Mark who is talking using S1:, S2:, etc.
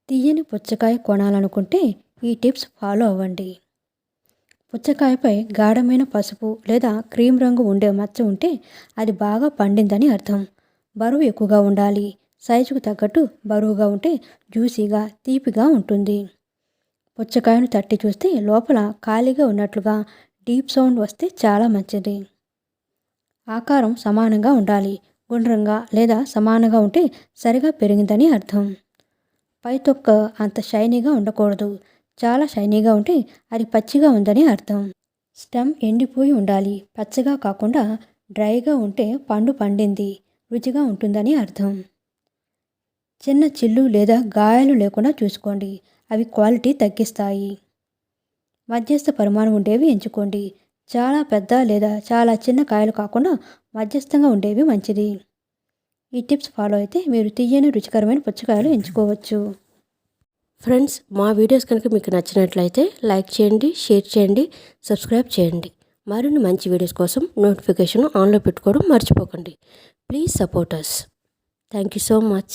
S1: తీయని పుచ్చకాయ కొనాలనుకుంటే ఈ టిప్స్ ఫాలో అవ్వండి. పుచ్చకాయపై గాఢమైన పసుపు లేదా క్రీమ్ రంగు ఉండే మచ్చ ఉంటే అది బాగా పండిందని అర్థం. బరువు ఎక్కువగా ఉండాలి. సైజుకు తగ్గట్టు బరువుగా ఉంటే జ్యూసీగా, తీపిగా ఉంటుంది. పుచ్చకాయను తట్టి చూస్తే లోపల ఖాళీగా ఉన్నట్లుగా డీప్ సౌండ్ వస్తే చాలా మంచిది. ఆకారం సమానంగా ఉండాలి. గుండ్రంగా లేదా సమానంగా ఉంటే సరిగా పెరిగిందని అర్థం. పై తొక్క అంత షైనీగా ఉండకూడదు. చాలా షైనీగా ఉంటే అది పచ్చిగా ఉందని అర్థం. స్టెమ్ ఎండిపోయి ఉండాలి. పచ్చగా కాకుండా డ్రైగా ఉంటే పండు పండింది, రుచిగా ఉంటుందని అర్థం. చిన్న చిల్లు లేదా గాయాలు లేకుండా చూసుకోండి. అవి క్వాలిటీ తగ్గిస్తాయి. మధ్యస్థ పరిమాణం ఉండేవి ఎంచుకోండి. చాలా పెద్ద లేదా చాలా చిన్న కాయలు కాకుండా మధ్యస్థంగా ఉండేవి మంచిది. ఈ టిప్స్ ఫాలో అయితే మీరు తీయని రుచికరమైన పుచ్చకాయలు ఎంచుకోవచ్చు.
S2: ఫ్రెండ్స్, మా వీడియోస్ కనుక మీకు నచ్చినట్లయితే లైక్ చేయండి, షేర్ చేయండి, సబ్స్క్రైబ్ చేయండి. మరిన్ని మంచి వీడియోస్ కోసం నోటిఫికేషన్ ఆన్లో పెట్టుకోవడం మర్చిపోకండి. Please support us. Thank you so much.